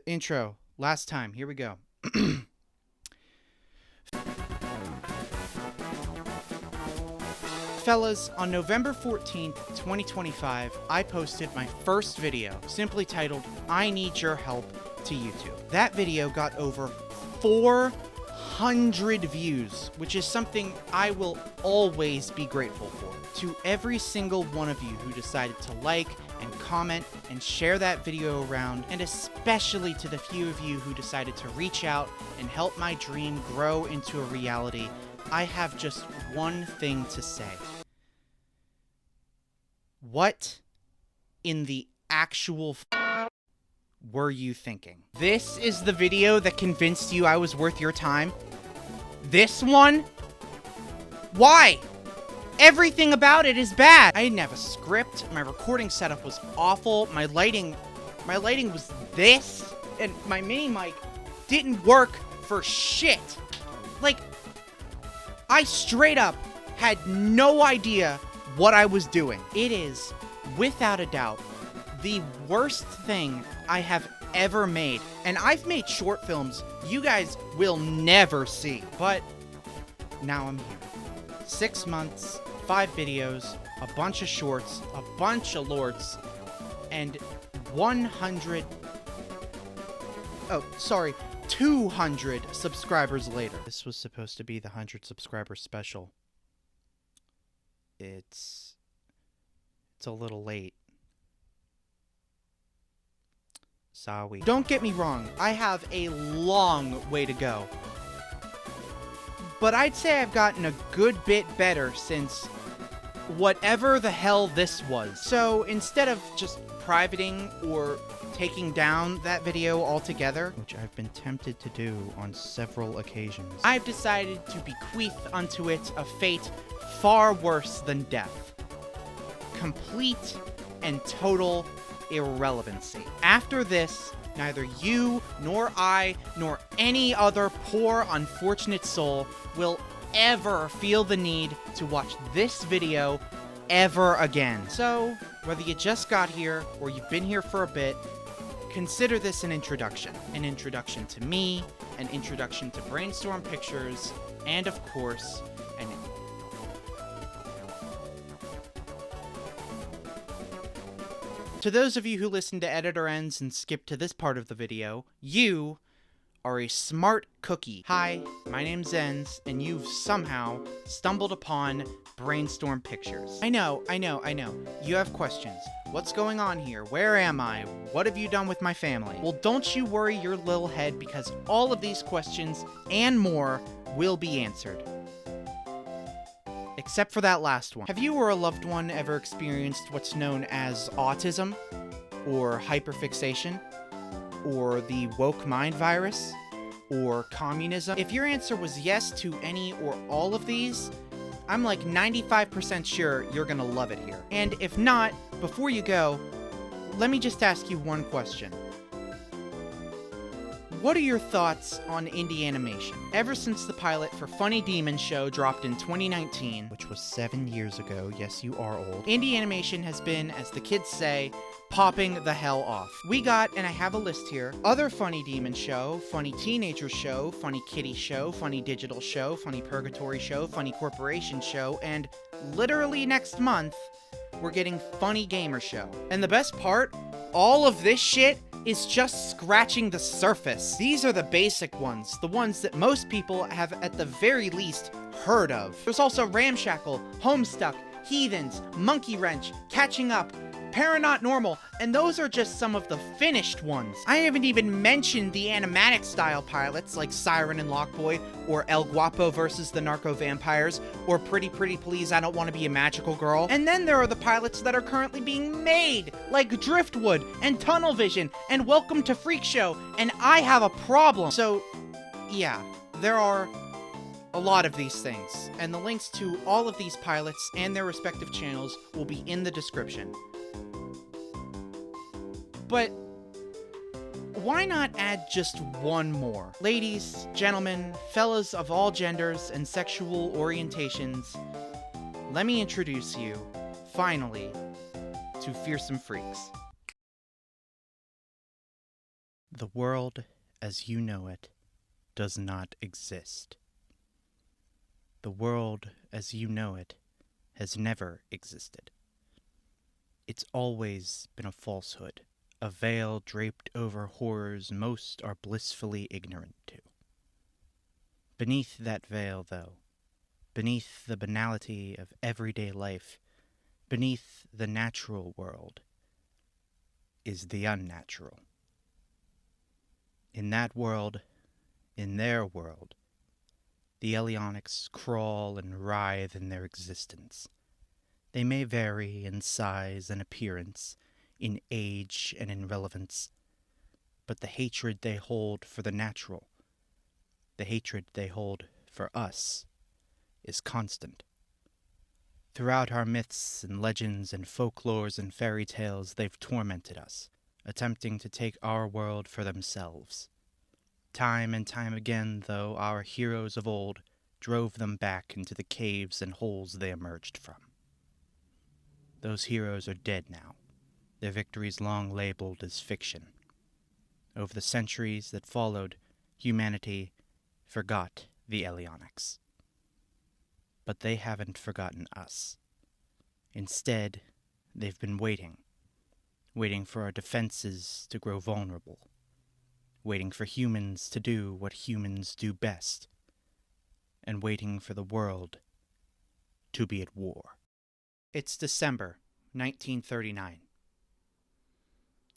intro. Last time. Here we go. Fellas, on November 14th, 2025, I posted my first video, simply titled, I Need Your Help, to YouTube. That video got over 400 views, which is something I will always be grateful for. To every single one of you who decided to like and comment and share that video around, and especially to the few of you who decided to reach out and help my dream grow into a reality, I have just one thing to say. What in the actual were you thinking? This is the video that convinced you I was worth your time? This one? Why? Everything about it is bad. I didn't have a script. My recording setup was awful. My lighting was this, and my mini mic didn't work for shit. Like, I straight up had no idea what I was doing. It is, without a doubt, the worst thing I have ever made. And I've made short films you guys will never see. But now I'm here. 6 months, 5 videos, a bunch of shorts, a bunch of lords, and 200 subscribers later. This was supposed to be the 100 subscriber special. It's a little late. Sorry. Don't get me wrong, I have a long way to go. But I'd say I've gotten a good bit better since whatever the hell this was. So instead of just privating or taking down that video altogether, which I've been tempted to do on several occasions, I've decided to bequeath unto it a fate far worse than death. Complete and total irrelevancy. After this, neither you, nor I, nor any other poor, unfortunate soul will ever feel the need to watch this video ever again. So, whether you just got here or you've been here for a bit, consider this an introduction. An introduction to me, an introduction to Brainstorm Pictures, and of course, an to those of you who listen to editor ends and skip to this part of the video, you are a smart cookie. Hi, my name's Zenz, and you've somehow stumbled upon Brainstorm Pictures. I know. You have questions. What's going on here? Where am I? What have you done with my family? Well, don't you worry your little head, because all of these questions and more will be answered. Except for that last one. Have you or a loved one ever experienced what's known as autism? Or hyperfixation? Or the woke mind virus? Or communism? If your answer was yes to any or all of these, I'm like 95% sure you're gonna love it here. And if not, before you go, let me just ask you one question. What are your thoughts on indie animation? Ever since the pilot for Funny Demon Show dropped in 2019, which was 7 years ago, yes you are old, indie animation has been, as the kids say, popping the hell off. We got, and I have a list here, other Funny Demon Show, Funny Teenager Show, Funny Kitty Show, Funny Digital Show, Funny Purgatory Show, Funny Corporation Show, and literally next month, we're getting Funny Gamer Show. And the best part, all of this shit is just scratching the surface. These are the basic ones, the ones that most people have at the very least heard of. There's also Ramshackle, Homestuck, Heathens, Monkey Wrench, Catching Up, Paranormal Normal, and those are just some of the finished ones. I haven't even mentioned the animatic style pilots like Siren and Lockboy, or El Guapo versus the Narco Vampires, or Pretty Pretty Please I Don't Want to Be a Magical Girl. And then there are the pilots that are currently being made, like Driftwood, and Tunnel Vision, and Welcome to Freak Show, and I have a problem. So, yeah, there are a lot of these things, and the links to all of these pilots and their respective channels will be in the description. But why not add just one more? Ladies, gentlemen, fellas of all genders and sexual orientations, let me introduce you, finally, to Fearsome Freaks. The world as you know it does not exist. The world as you know it has never existed. It's always been a falsehood, a veil draped over horrors most are blissfully ignorant to. Beneath that veil, though, beneath the banality of everyday life, beneath the natural world, is the unnatural. In that world, in their world, the Elionics crawl and writhe in their existence. They may vary in size and appearance, in age and in relevance, but the hatred they hold for the natural, the hatred they hold for us, is constant. Throughout our myths and legends and folklores and fairy tales, they've tormented us, attempting to take our world for themselves. Time and time again, though, our heroes of old drove them back into the caves and holes they emerged from. Those heroes are dead now, their victories long labeled as fiction. Over the centuries that followed, humanity forgot the Elionics. But they haven't forgotten us. Instead, they've been waiting for our defenses to grow vulnerable, waiting for humans to do what humans do best, and waiting for the world to be at war. It's December 1939.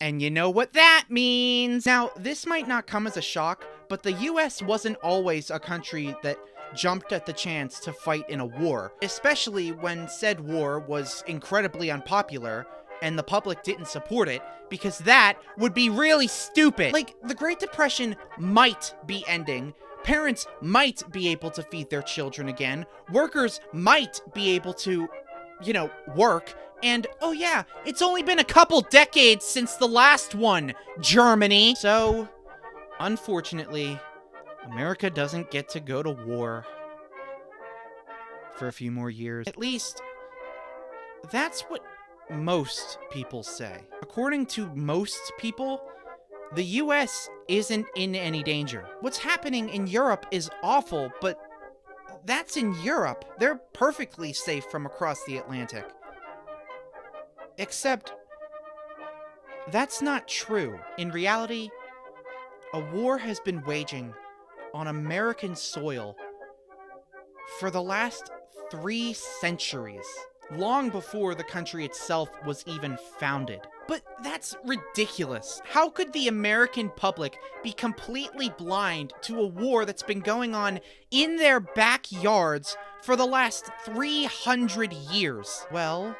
And you know what that means! Now, this might not come as a shock, but the US wasn't always a country that jumped at the chance to fight in a war, especially when said war was incredibly unpopular and the public didn't support it, because that would be really stupid. Like, the Great Depression might be ending, parents might be able to feed their children again, workers might be able to, work, and, oh yeah, it's only been a couple decades since the last one, Germany. So, unfortunately, America doesn't get to go to war for a few more years. At least, that's what most people say. According to most people, the US isn't in any danger. What's happening in Europe is awful, but that's in Europe. They're perfectly safe from across the Atlantic. Except, that's not true. In reality, a war has been waging on American soil for the last 3 centuries, long before the country itself was even founded. But that's ridiculous. How could the American public be completely blind to a war that's been going on in their backyards for the last 300 years? Well,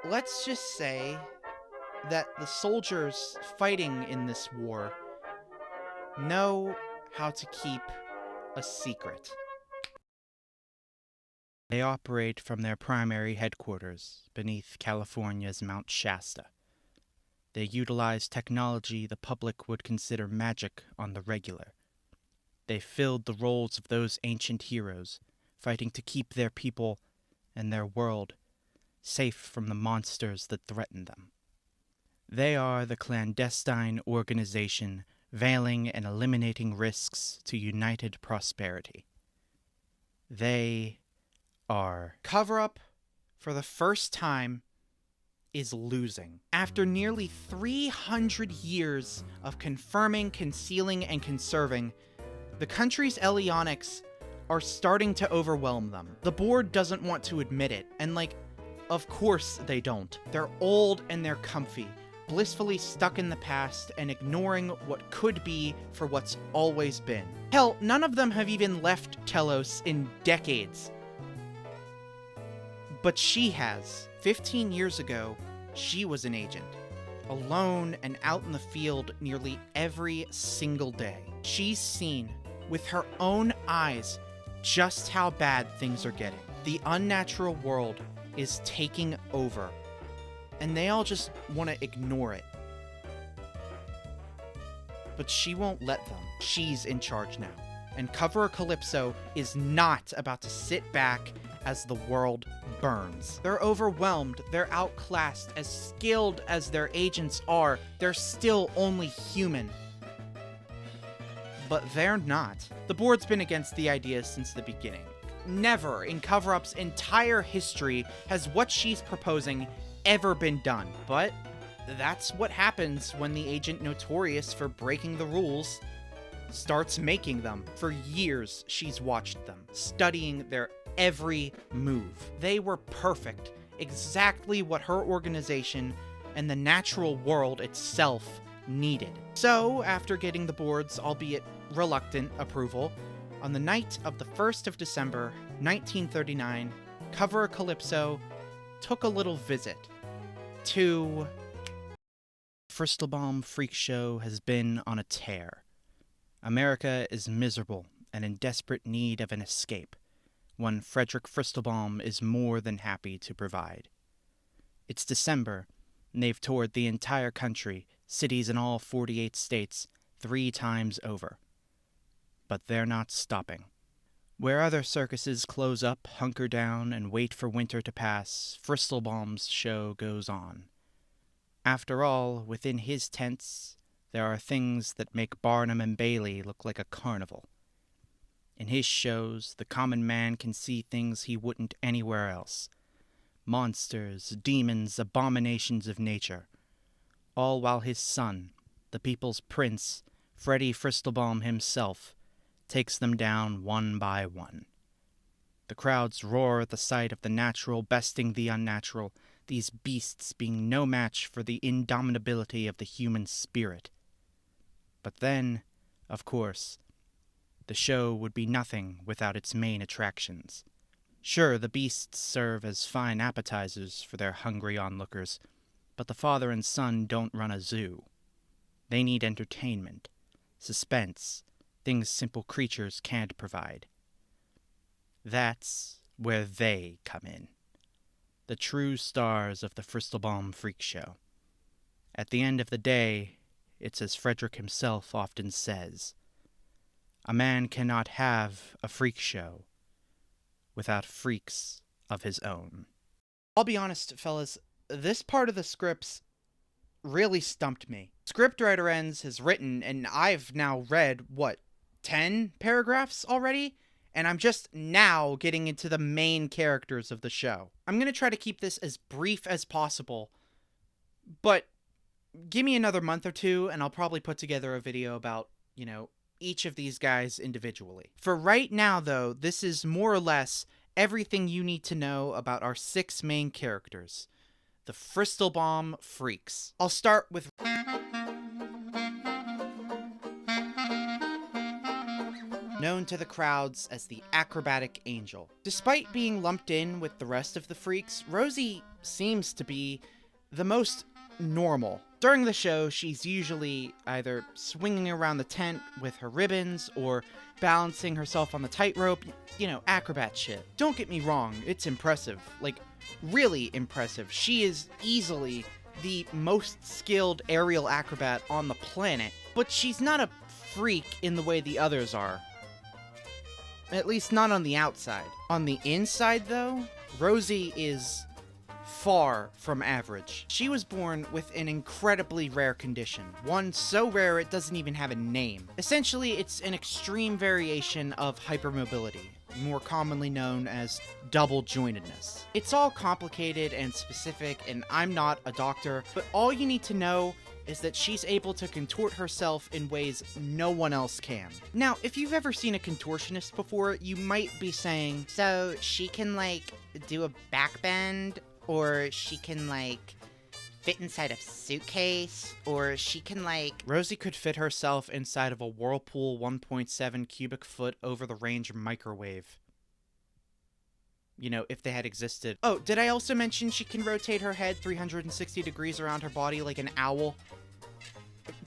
let's just say that the soldiers fighting in this war know how to keep a secret. They operate from their primary headquarters beneath California's Mount Shasta. They utilize technology the public would consider magic on the regular. They filled the roles of those ancient heroes, fighting to keep their people and their world safe from the monsters that threaten them. They are the clandestine organization veiling and eliminating risks to united prosperity. They are cover-up, for the first time, is losing. After nearly 300 years of confirming, concealing, and conserving, the country's Elionics are starting to overwhelm them. The board doesn't want to admit it, and of course they don't. They're old and they're comfy, blissfully stuck in the past and ignoring what could be for what's always been. Hell, none of them have even left Telos in decades. But she has. 15 years ago, she was an agent, alone and out in the field nearly every single day. She's seen, with her own eyes, just how bad things are getting. The unnatural world is taking over, and they all just want to ignore it. But she won't let them. She's in charge now. And Coverer Calypso is not about to sit back as the world burns. They're overwhelmed, they're outclassed. As skilled as their agents are, they're still only human. But they're not. The board's been against the idea since the beginning. Never in Cover-Up's entire history has what she's proposing ever been done. But that's what happens when the agent notorious for breaking the rules starts making them. For years, she's watched them, studying their every move. They were perfect, exactly what her organization and the natural world itself needed. So, after getting the board's, albeit reluctant, approval, on the night of the 1st of December, 1939, Cover Calypso took a little visit to... Fristolbaum Freak Show has been on a tear. America is miserable and in desperate need of an escape, one Frederick Fristolbaum is more than happy to provide. It's December, and they've toured the entire country, cities in all 48 states, 3 times over. But they're not stopping. Where other circuses close up, hunker down, and wait for winter to pass, Fristolbaum's show goes on. After all, within his tents, there are things that make Barnum and Bailey look like a carnival. In his shows, the common man can see things he wouldn't anywhere else. Monsters, demons, abominations of nature. All while his son, the people's prince, Freddie Fristolbaum himself, takes them down one by one. The crowds roar at the sight of the natural besting the unnatural, these beasts being no match for the indomitability of the human spirit. But then, of course, the show would be nothing without its main attractions. Sure, the beasts serve as fine appetizers for their hungry onlookers, but the father and son don't run a zoo. They need entertainment, suspense, things simple creatures can't provide. That's where they come in. The true stars of the Fristolbaum Freak Show. At the end of the day, it's as Frederick himself often says, a man cannot have a freak show without freaks of his own. I'll be honest, fellas, this part of the scripts really stumped me. Scriptwriter Ends has written, and I've now read, 10 paragraphs already? And I'm just now getting into the main characters of the show. I'm going to try to keep this as brief as possible, but give me another month or two, and I'll probably put together a video about, each of these guys individually. For right now, though, this is more or less everything you need to know about our 6 main characters, the Fristolbaum Freaks. I'll start with... known to the crowds as the Acrobatic Angel. Despite being lumped in with the rest of the freaks, Rosie seems to be the most normal. During the show, she's usually either swinging around the tent with her ribbons or balancing herself on the tightrope, acrobat shit. Don't get me wrong, it's impressive. Really impressive. She is easily the most skilled aerial acrobat on the planet, but she's not a freak in the way the others are. At least not on the outside. On the inside, though, Rosie is far from average. She was born with an incredibly rare condition, one so rare it doesn't even have a name. Essentially, it's an extreme variation of hypermobility, more commonly known as double jointedness. It's all complicated and specific, and I'm not a doctor, but all you need to know is that she's able to contort herself in ways no one else can. Now, if you've ever seen a contortionist before, you might be saying, so she can, do a backbend, or she can, fit inside a suitcase, or she can, Rosie could fit herself inside of a Whirlpool 1.7 cubic foot over-the-range microwave. If they had existed. Oh, did I also mention she can rotate her head 360 degrees around her body like an owl?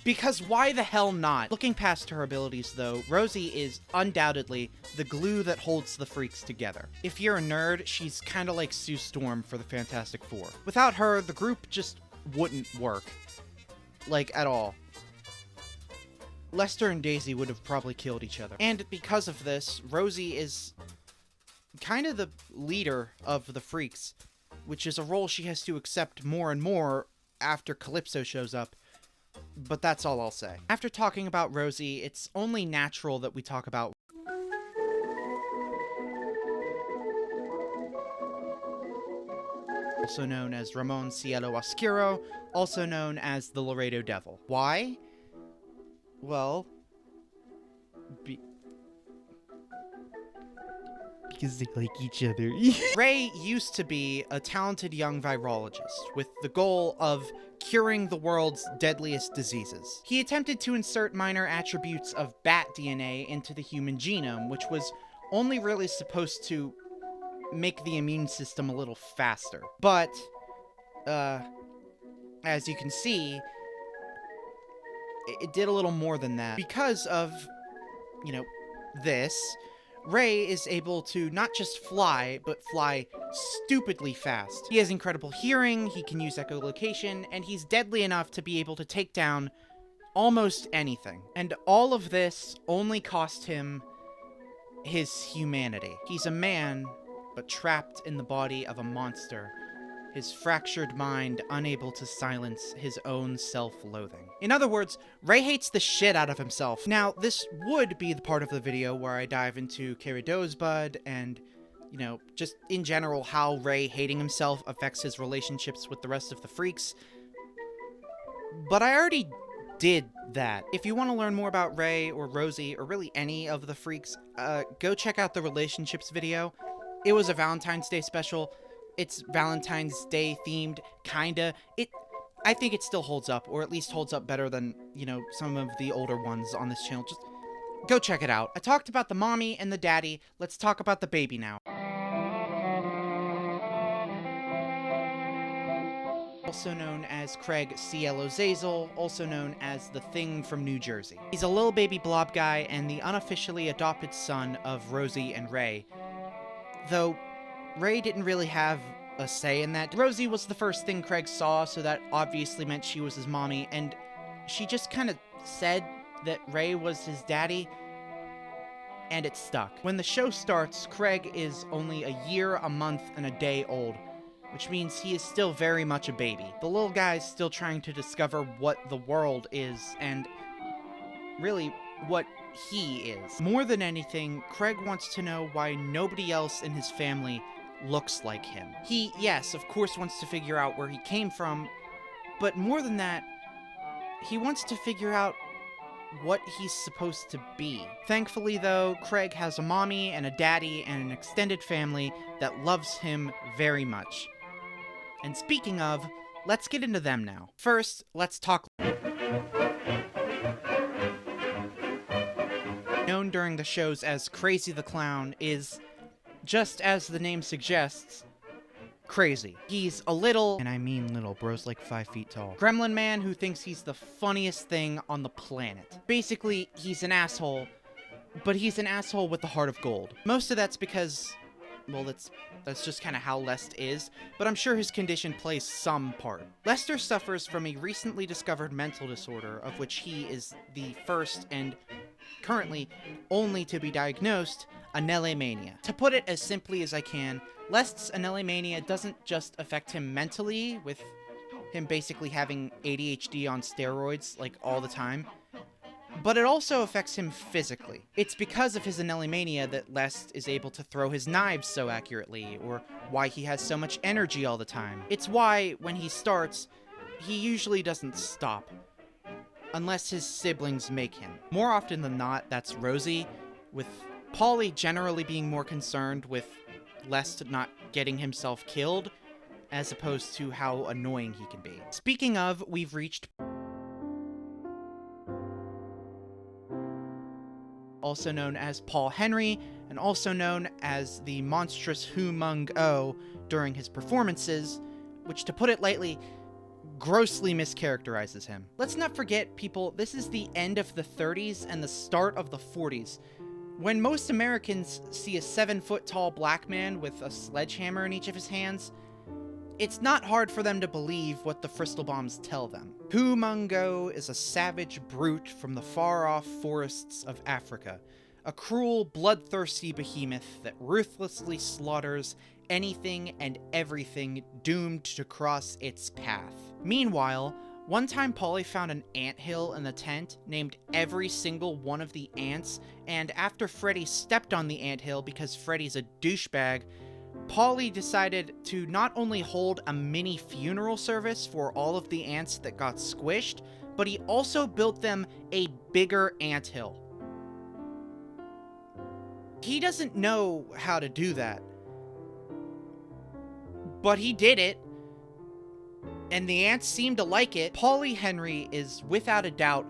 Because why the hell not? Looking past her abilities, though, Rosie is undoubtedly the glue that holds the freaks together. If you're a nerd, she's kinda like Sue Storm for the Fantastic Four. Without her, the group just wouldn't work. At all. Lester and Daisy would have probably killed each other. And because of this, Rosie is kind of the leader of the Freaks, which is a role she has to accept more and more after Calypso shows up. But that's all I'll say. After talking about Rosie, it's only natural that we talk about also known as Ramón Cielo-Oscuro, also known as the Laredo Devil. Why? Well, because they like each other. Ray used to be a talented young virologist with the goal of curing the world's deadliest diseases. He attempted to insert minor attributes of bat DNA into the human genome, which was only really supposed to make the immune system a little faster. But, as you can see, it did a little more than that. Because of, this, Ray is able to not just fly, but fly stupidly fast. He has incredible hearing, he can use echolocation, and he's deadly enough to be able to take down almost anything. And all of this only cost him his humanity. He's a man, but trapped in the body of a monster, his fractured mind unable to silence his own self-loathing. In other words, Ray hates the shit out of himself. Now, this would be the part of the video where I dive into Bud and, just in general how Ray hating himself affects his relationships with the rest of the Freaks. But I already did that. If you want to learn more about Ray or Rosie or really any of the Freaks, go check out the relationships video. It was a Valentine's Day special. It's Valentine's Day themed, kinda. I think it still holds up, or at least holds up better than, some of the older ones on this channel. Just go check it out. I talked about the mommy and the daddy. Let's talk about the baby now. Also known as Craig Cielo-Zazel, also known as the Thing from New Jersey. He's a little baby blob guy and the unofficially adopted son of Rosie and Ray. Though Ray didn't really have a say in that. Rosie was the first thing Craig saw, so that obviously meant she was his mommy, and she just kind of said that Ray was his daddy, and it stuck. When the show starts, Craig is only a year, a month, and a day old, which means he is still very much a baby. The little guy's still trying to discover what the world is, and really what he is. More than anything, Craig wants to know why nobody else in his family looks like him. He, yes, of course wants to figure out where he came from, but more than that, he wants to figure out what he's supposed to be. Thankfully, though, Craig has a mommy and a daddy and an extended family that loves him very much. And speaking of, let's get into them now. First, let's talk. Known during the shows as Crazy the Clown, is, just as the name suggests, crazy. He's a little, and I mean little, bro's like 5 feet tall, gremlin man who thinks he's the funniest thing on the planet. Basically, he's an asshole, but he's an asshole with a heart of gold. Most of that's because, well, that's just kind of how Lest is, but I'm sure his condition plays some part. Lester suffers from a recently discovered mental disorder, of which he is the first and currently only to be diagnosed, anellimania. To put it as simply as I can, Lest's anellimania doesn't just affect him mentally, with him basically having ADHD on steroids, like, all the time, but it also affects him physically. It's because of his anellimania that Lest is able to throw his knives so accurately, or why he has so much energy all the time. It's why, when he starts, he usually doesn't stop, unless his siblings make him. More often than not, that's Rosie, with Pauly generally being more concerned with Lest not getting himself killed, as opposed to how annoying he can be. Speaking of, we've reached also known as Pauly Henry, and also known as the monstrous Humong-O during his performances, which, to put it lightly, grossly mischaracterizes him. Let's not forget, people, this is the end of the 30s and the start of the 40s. When most Americans see a 7-foot-tall black man with a sledgehammer in each of his hands, it's not hard for them to believe what the Fristolbaums tell them. Humong-O is a savage brute from the far-off forests of Africa, a cruel, bloodthirsty behemoth that ruthlessly slaughters anything and everything doomed to cross its path. Meanwhile, one time Pauly found an anthill in the tent, named every single one of the ants, and after Freddy stepped on the anthill because Freddy's a douchebag, Pauly decided to not only hold a mini funeral service for all of the ants that got squished, but he also built them a bigger anthill. He doesn't know how to do that, but he did it, and the ants seem to like it. Pauly Henry is, without a doubt,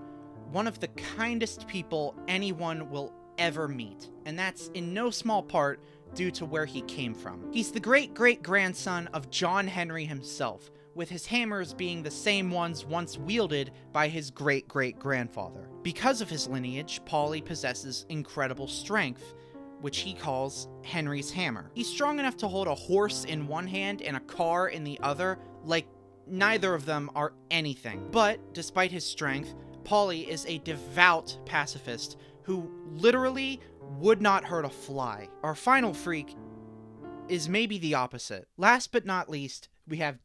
one of the kindest people anyone will ever meet, and that's in no small part due to where he came from. He's the great-great-grandson of John Henry himself, with his hammers being the same ones once wielded by his great-great-grandfather. Because of his lineage, Pauly possesses incredible strength, which he calls Henry's hammer. He's strong enough to hold a horse in one hand and a car in the other, like neither of them are anything. But, despite his strength, Pauly is a devout pacifist who literally would not hurt a fly. Our final freak is maybe the opposite. Last but not least, we have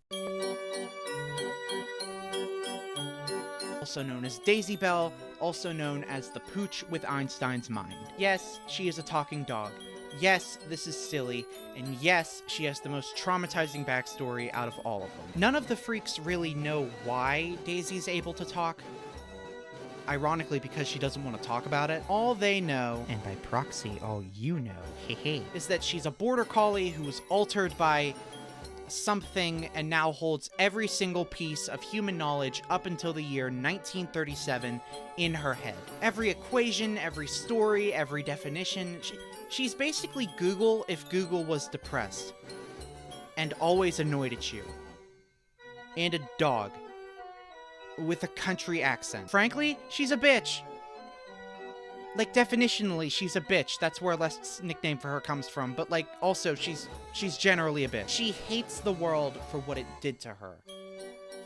also known as Daisy Bell, also known as the Pooch with Einstein's mind. Yes, she is a talking dog. Yes, this is silly, and yes, she has the most traumatizing backstory out of all of them. None of the freaks really know why Daisy's able to talk, ironically because she doesn't want to talk about it. All they know, and by proxy all you know, is that she's a border collie who was altered by something and now holds every single piece of human knowledge up until the year 1937 in her head. Every equation, every story, every definition. She's basically Google if Google was depressed and always annoyed at you. And a dog with a country accent. Frankly, she's a bitch. Like, definitionally, she's a bitch. That's where Les's nickname for her comes from. But, like, also, she's generally a bitch. She hates the world for what it did to her.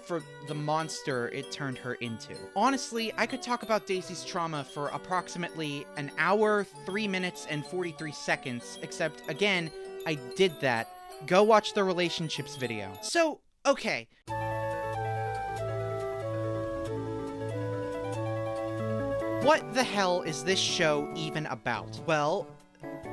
For the monster it turned her into. Honestly, I could talk about Daisy's trauma for approximately an hour, 3 minutes, and 43 seconds. Except, again, I did that. Go watch the relationships video. So, okay. What the hell is this show even about? Well,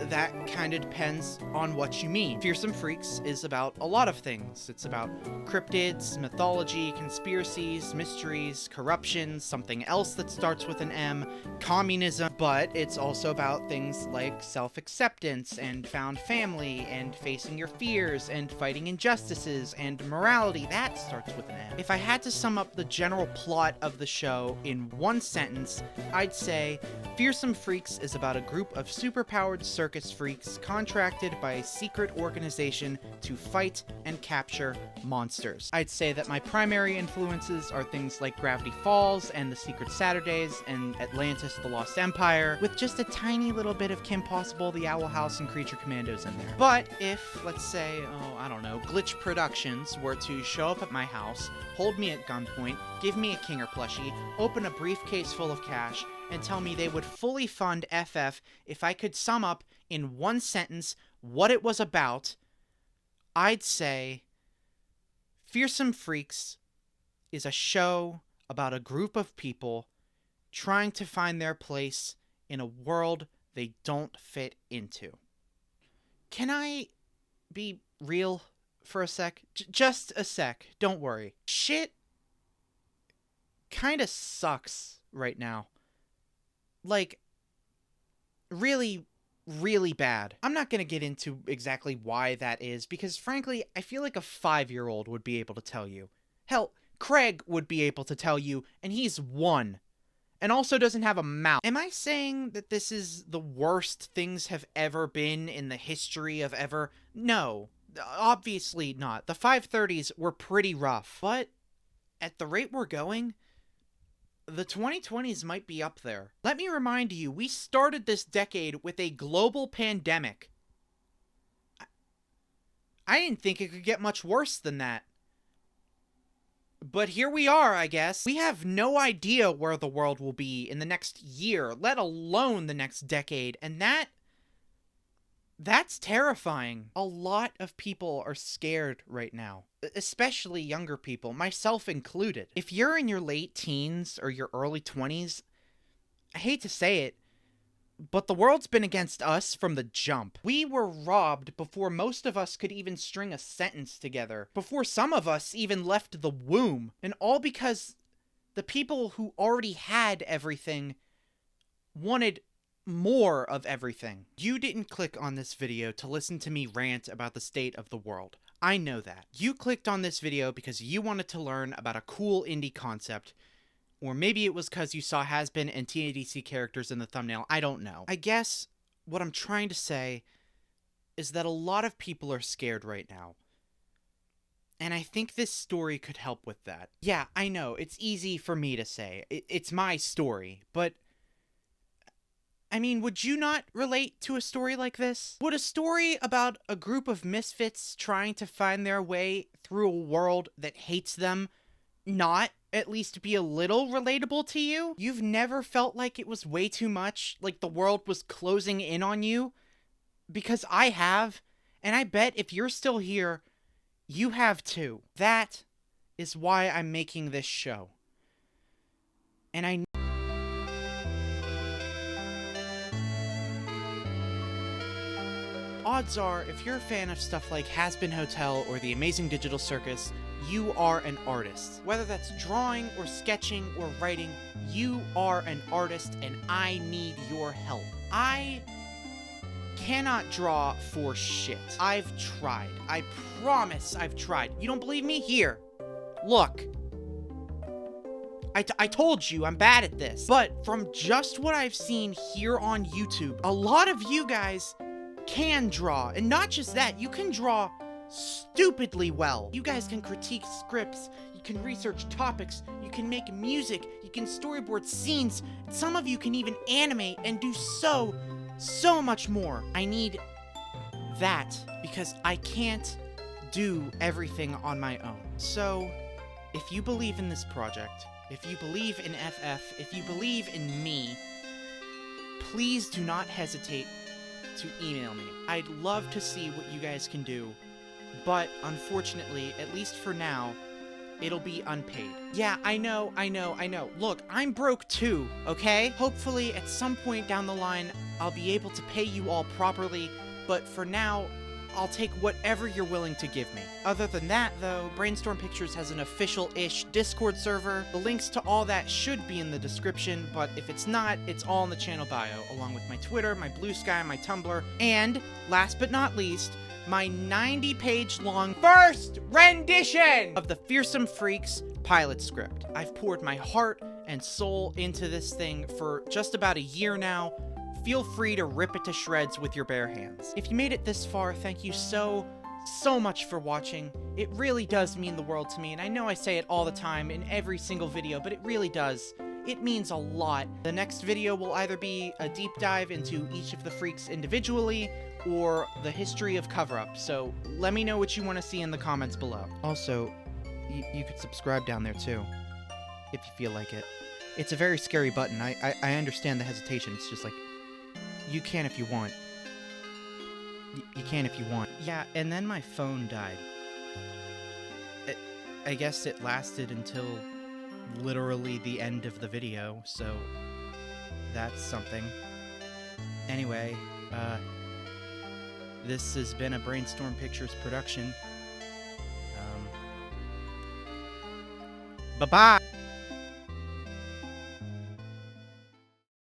that kind of depends on what you mean. Fearsome Freaks is about a lot of things. It's about cryptids, mythology, conspiracies, mysteries, corruption, something else that starts with an M, communism, but it's also about things like self-acceptance and found family and facing your fears and fighting injustices and morality. That starts with an M. If I had to sum up the general plot of the show in one sentence, I'd say Fearsome Freaks is about a group of superpowered circus freaks contracted by a secret organization to fight and capture monsters. I'd say that my primary influences are things like Gravity Falls and The Secret Saturdays and Atlantis: The Lost Empire, with just a tiny little bit of Kim Possible, The Owl House, and Creature Commandos in there. But if, let's say, I don't know, Glitch Productions were to show up at my house, hold me at gunpoint, give me a Kinger plushie, open a briefcase full of cash, and tell me they would fully fund FF if I could sum up in one sentence what it was about, I'd say Fearsome Freaks is a show about a group of people trying to find their place in a world they don't fit into. Can I be real for a sec? Just a sec, don't worry. Shit kinda sucks right now. Like, really, really bad. I'm not gonna get into exactly why that is, because frankly, I feel like a 5-year-old would be able to tell you. Hell, Craig would be able to tell you, and he's 1. And also doesn't have a mouth. Am I saying that this is the worst things have ever been in the history of ever? No, obviously not. The 530s were pretty rough. But at the rate we're going, the 2020s might be up there. Let me remind you, we started this decade with a global pandemic. I didn't think it could get much worse than that. But here we are, I guess. We have no idea where the world will be in the next year, let alone the next decade, and that's terrifying. A lot of people are scared right now, especially younger people, myself included. If you're in your late teens or your early 20s, I hate to say it, but the world's been against us from the jump. We were robbed before most of us could even string a sentence together, before some of us even left the womb, and all because the people who already had everything wanted more of everything. You didn't click on this video to listen to me rant about the state of the world. I know that. You clicked on this video because you wanted to learn about a cool indie concept, or maybe it was because you saw Has-Been and TADC characters in the thumbnail. I don't know. I guess what I'm trying to say is that a lot of people are scared right now. And I think this story could help with that. Yeah, I know, it's easy for me to say. It's my story, but I mean, would you not relate to a story like this? Would a story about a group of misfits trying to find their way through a world that hates them not at least be a little relatable to you? You've never felt like it was way too much, like the world was closing in on you? Because I have, and I bet if you're still here, you have too. That is why I'm making this show. And I odds are, if you're a fan of stuff like Has-Been Hotel or The Amazing Digital Circus, you are an artist. Whether that's drawing or sketching or writing, you are an artist and I need your help. I cannot draw for shit. I've tried. I promise I've tried. You don't believe me? Here. Look. I told you I'm bad at this. But from just what I've seen here on YouTube, a lot of you guys can draw. And not just that, you can draw stupidly well. You guys can critique scripts, you can research topics, you can make music, you can storyboard scenes, and some of you can even animate and do so much more. I need that because I can't do everything on my own. So, if you believe in this project, if you believe in FF, if you believe in me, please do not hesitate to email me. I'd love to see what you guys can do, but unfortunately, at least for now, it'll be unpaid. Yeah, I know. Look, I'm broke too, okay? Hopefully, at some point down the line, I'll be able to pay you all properly, but for now, I'll take whatever you're willing to give me. Other than that, though, Brainstorm Pictures has an official-ish Discord server. The links to all that should be in the description, but if it's not, it's all in the channel bio, along with my Twitter, my Blue Sky, my Tumblr, and, last but not least, my 90-page-long first rendition of the Fearsome Freaks pilot script. I've poured my heart and soul into this thing for just about a year now. Feel free to rip it to shreds with your bare hands. If you made it this far, thank you so much for watching. It really does mean the world to me, and I know I say it all the time in every single video, but it really does. It means a lot. The next video will either be a deep dive into each of the freaks individually, or the history of cover-up, so let me know what you want to see in the comments below. Also, you could subscribe down there too, if you feel like it. It's a very scary button. I understand the hesitation. It's just like, you can if you want. You can if you want. Yeah, and then my phone died. I guess it lasted until literally the end of the video, so that's something. Anyway, this has been a Brainstorm Pictures production. Bye-bye!